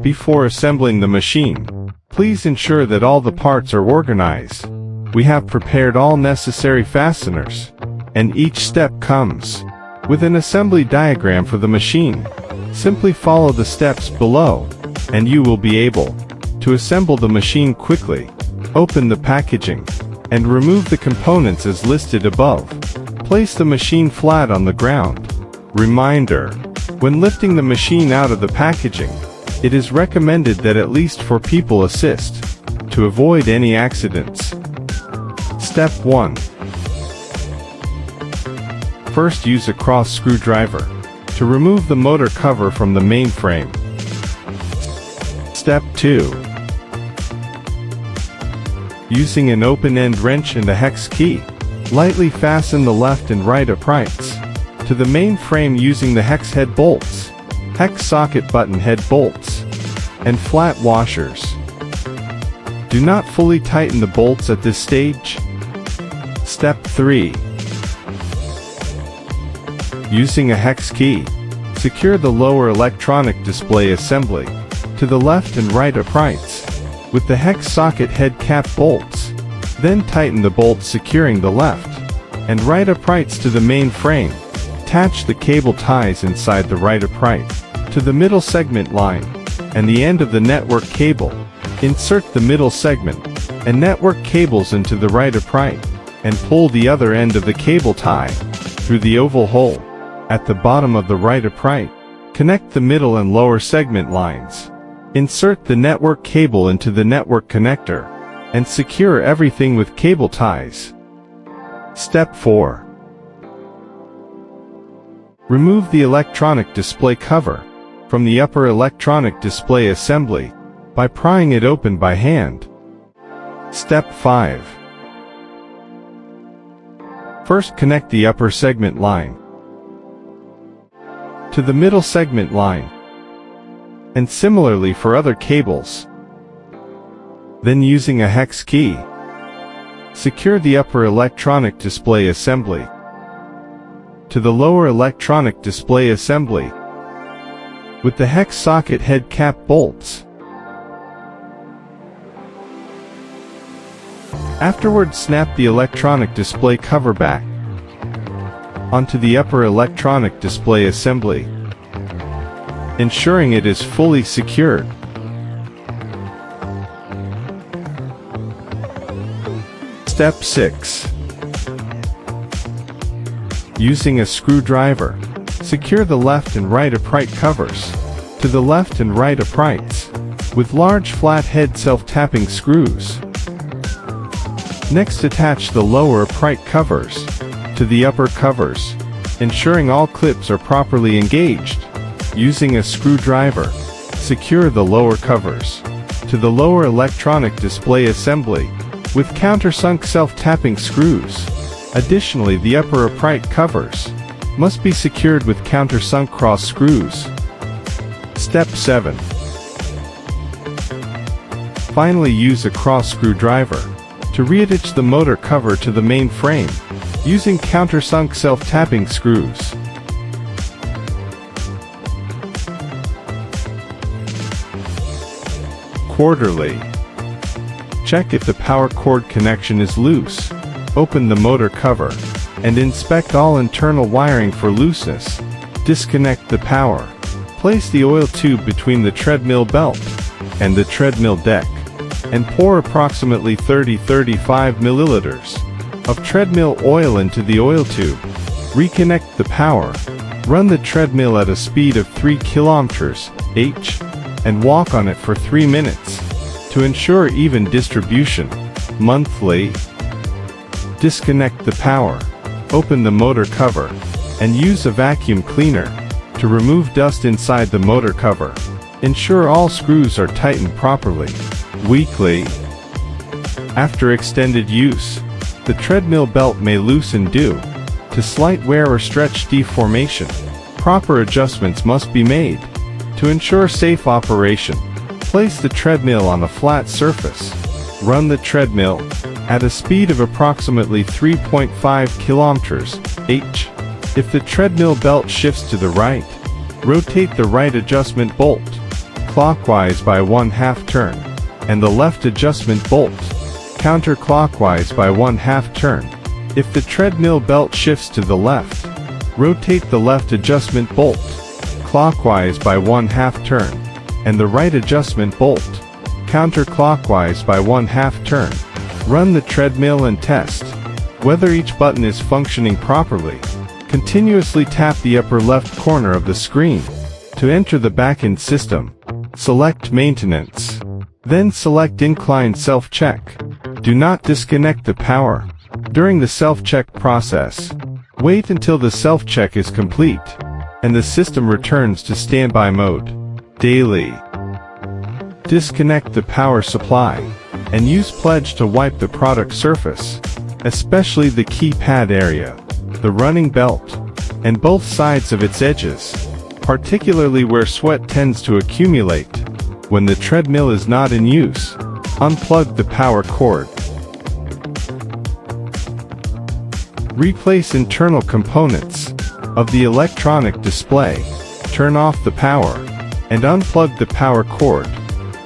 Before assembling the machine, please ensure that all the parts are organized. We have prepared all necessary fasteners, and each step comes with an assembly diagram for the machine. Simply follow the steps below, and you will be able to assemble the machine quickly. Open the packaging and remove the components as listed above. Place the machine flat on the ground. Reminder: when lifting the machine out of the packaging, it is recommended that at least 4 people assist to avoid any accidents. Step 1. First, use a cross screwdriver to remove the motor cover from the main frame. Step 2. Using an open-end wrench and a hex key, lightly fasten the left and right uprights to the main frame using the hex head bolts, hex socket button head bolts, and flat washers. Do not fully tighten the bolts at this stage. Step 3. Using a hex key, secure the lower electronic display assembly to the left and right uprights with the hex socket head cap bolts. Then tighten the bolts securing the left and right uprights to the main frame. Attach the cable ties inside the right upright to the middle segment line and the end of the network cable. Insert the middle segment and network cables into the right upright and pull the other end of the cable tie through the oval hole at the bottom of the right upright. Connect the middle and lower segment lines. Insert the network cable into the network connector and secure everything with cable ties. Step 4. Remove the electronic display cover from the upper electronic display assembly by prying it open by hand. Step 5. First, connect the upper segment line to the middle segment line, and similarly for other cables. Then, using a hex key, secure the upper electronic display assembly to the lower electronic display assembly with the hex socket head cap bolts. Afterwards, snap the electronic display cover back onto the upper electronic display assembly, ensuring it is fully secured. Step 6. Using a screwdriver, secure the left and right upright covers to the left and right uprights with large flat head self-tapping screws. Next, attach the lower upright covers to the upper covers, ensuring all clips are properly engaged. Using a screwdriver, secure the lower covers to the lower electronic display assembly with countersunk self-tapping screws. Additionally, the upper upright covers must be secured with countersunk cross screws. Step 7. Finally, use a cross screwdriver to reattach the motor cover to the main frame using countersunk self-tapping screws. Quarterly. Check if the power cord connection is loose. Open the motor cover and inspect all internal wiring for looseness. Disconnect the power. Place the oil tube between the treadmill belt and the treadmill deck and pour approximately 30-35 milliliters of treadmill oil into the oil tube. Reconnect the power. Run the treadmill at a speed of 3 km/h and walk on it for 3 minutes to ensure even distribution. Monthly. Disconnect the power. Open the motor cover and use a vacuum cleaner to remove dust inside the motor cover. Ensure all screws are tightened properly. Weekly. After extended use, the treadmill belt may loosen due to slight wear or stretch deformation. Proper adjustments must be made to ensure safe operation. Place the treadmill on a flat surface. Run the treadmill at a speed of approximately 3.5 km/h. If the treadmill belt shifts to the right, rotate the right adjustment bolt. clockwise by 1/2 turn, and the left adjustment bolt counterclockwise by 1/2 turn. If the treadmill belt shifts to the left, rotate the left adjustment bolt clockwise by 1/2 turn, and the right adjustment bolt counterclockwise by 1/2 turn. Run the treadmill and test whether each button is functioning properly. Continuously tap the upper left corner of the screen to enter the backend system. Select Maintenance. Then select Incline Self-Check. Do not disconnect the power during the self-check process. Wait until the self-check is complete and the system returns to standby mode. Daily. Disconnect the power supply and use Pledge to wipe the product surface, especially the keypad area, the running belt, and both sides of its edges, particularly where sweat tends to accumulate. When the treadmill is not in use, unplug the power cord. Replace internal components of the electronic display. Turn off the power and unplug the power cord.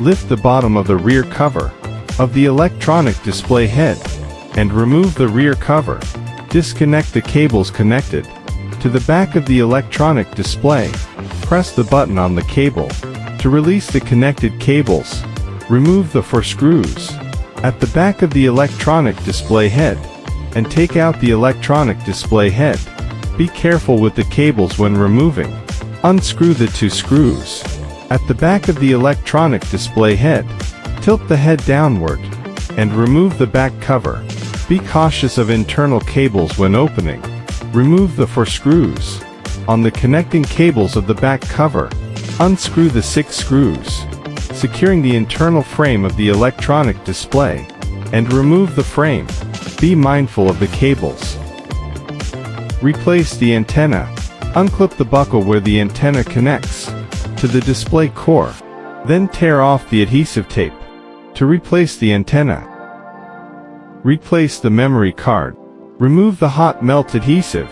Lift the bottom of the rear cover of the electronic display head and remove the rear cover. Disconnect the cables connected to the back of the electronic display. Press the button on the cable to release the connected cables. Remove the 4 screws at the back of the electronic display head and take out the electronic display head. Be careful with the cables when removing. Unscrew the 2 screws at the back of the electronic display head. Tilt the head downward and remove the back cover. Be cautious of internal cables when opening. Remove the 4 screws on the connecting cables of the back cover. Unscrew the 6 screws securing the internal frame of the electronic display and remove the frame. Be mindful of the cables. Replace the antenna. Unclip the buckle where the antenna connects to the display core. Then tear off the adhesive tape to replace the antenna. Replace the memory card. Remove the hot melt adhesive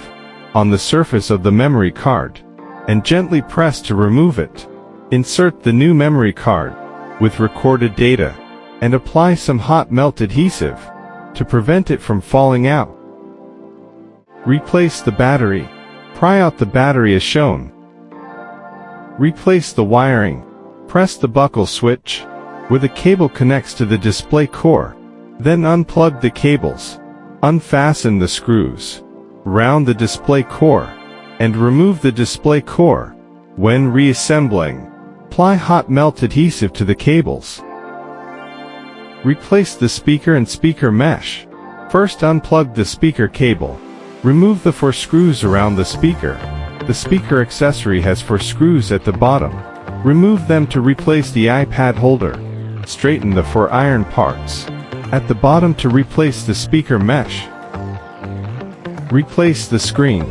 on the surface of the memory card and gently press to remove it. Insert the new memory card with recorded data and apply some hot melt adhesive to prevent it from falling out. Replace the battery. Pry out the battery as shown. Replace the wiring. Press the buckle switch where the cable connects to the display core. Then unplug the cables. Unfasten the screws around the display core and remove the display core. When reassembling, apply hot melt adhesive to the cables. Replace the speaker and speaker mesh. First unplug the speaker cable. Remove the 4 screws around the speaker. The speaker accessory has 4 screws at the bottom. Remove them to replace the iPad holder. Straighten the 4 iron parts at the bottom to replace the speaker mesh. Replace the screen.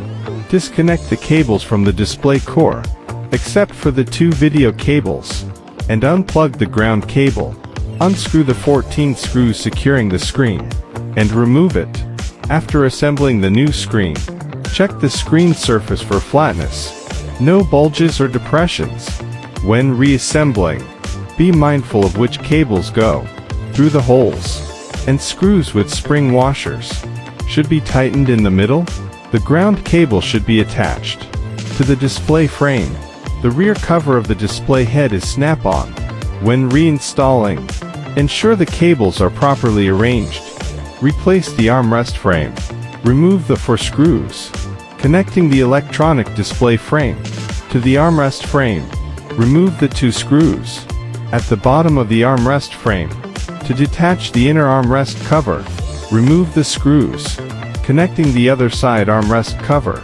Disconnect the cables from the display core, except for the 2 video cables, and unplug the ground cable. Unscrew the 14 screws securing the screen, and remove it. After assembling the new screen, check the screen surface for flatness, no bulges or depressions. When reassembling, be mindful of which cables go through the holes, and screws with spring washers should be tightened in the middle. The ground cable should be attached to the display frame. The rear cover of the display head is snap-on. When reinstalling, ensure the cables are properly arranged. Replace the armrest frame. Remove the 4 screws connecting the electronic display frame to the armrest frame. Remove the 2 screws at the bottom of the armrest frame. To detach the inner armrest cover, remove the screws connecting the other side armrest cover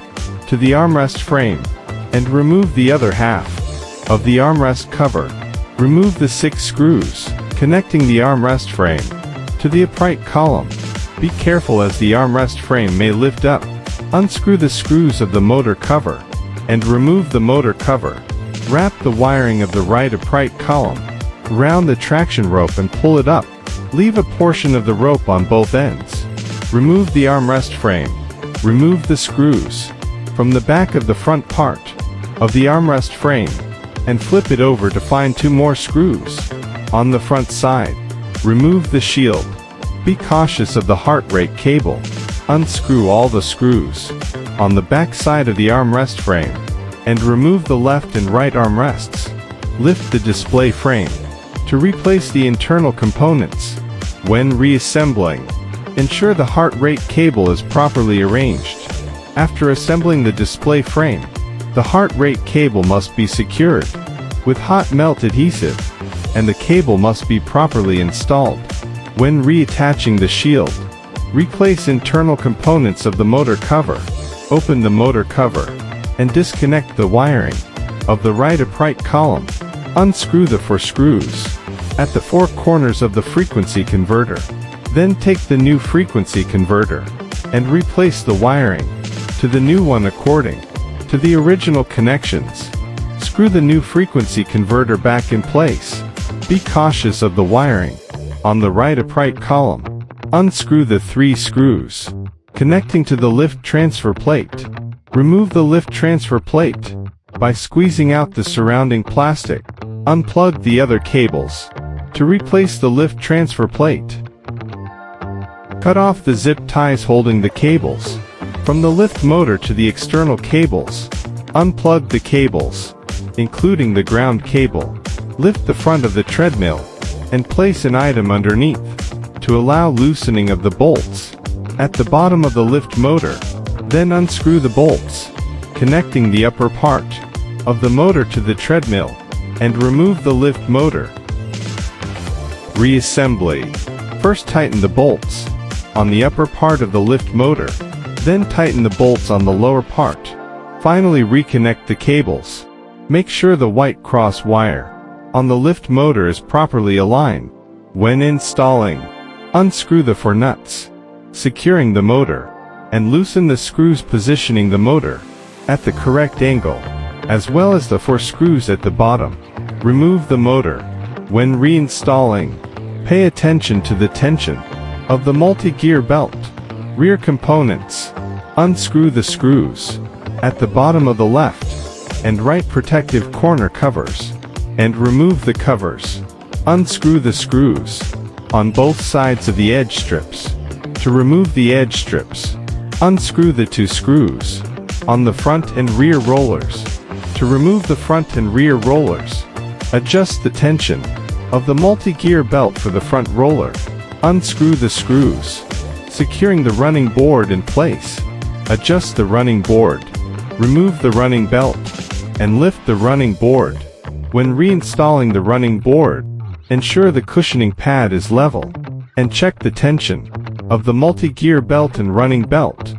to the armrest frame and remove the other half of the armrest cover. Remove the 6 screws connecting the armrest frame to the upright column. Be careful as the armrest frame may lift up. Unscrew the screws of the motor cover and remove the motor cover. Wrap the wiring of the right upright column around the traction rope and pull it up. Leave a portion of the rope on both ends. Remove the armrest frame. Remove the screws from the back of the front part of the armrest frame. and flip it over to find 2 more screws. On the front side, remove the shield. Be cautious of the heart rate cable. Unscrew all the screws on the back side of the armrest frame, and remove the left and right armrests. Lift the display frame to replace the internal components. When reassembling, ensure the heart rate cable is properly arranged. After assembling the display frame, the heart rate cable must be secured with hot melt adhesive, and the cable must be properly installed. When reattaching the shield, replace internal components of the motor cover. Open the motor cover and disconnect the wiring of the right upright column. Unscrew the 4 screws at the 4 corners of the frequency converter. Then take the new frequency converter and replace the wiring to the new one according to the original connections. Screw the new frequency converter back in place. Be cautious of the wiring on the right upright column. Unscrew the 3 screws connecting to the lift transfer plate. Remove the lift transfer plate by squeezing out the surrounding plastic. Unplug the other cables to replace the lift transfer plate. Cut off the zip ties holding the cables from the lift motor to the external cables. Unplug the cables, including the ground cable. Lift the front of the treadmill and place an item underneath to allow loosening of the bolts at the bottom of the lift motor. Then unscrew the bolts connecting the upper part of the motor to the treadmill and remove the lift motor. Reassembly. First tighten the bolts on the upper part of the lift motor, then tighten the bolts on the lower part. Finally reconnect the cables. Make sure the white cross wire on the lift motor is properly aligned. When installing, unscrew the 4 nuts securing the motor, and loosen the screws positioning the motor at the correct angle, as well as the 4 screws at the bottom. Remove the motor. When reinstalling, pay attention to the tension of the multi-gear belt. Rear components. Unscrew the screws at the bottom of the left and right protective corner covers, and remove the covers. Unscrew the screws on both sides of the edge strips. To remove the edge strips, unscrew the 2 screws on the front and rear rollers. To remove the front and rear rollers, adjust the tension of the multi-gear belt for the front roller. Unscrew the screws securing the running board in place. Adjust the running board. Remove the running belt and lift the running board. When reinstalling the running board, ensure the cushioning pad is level and check the tension of the multi-gear belt and running belt.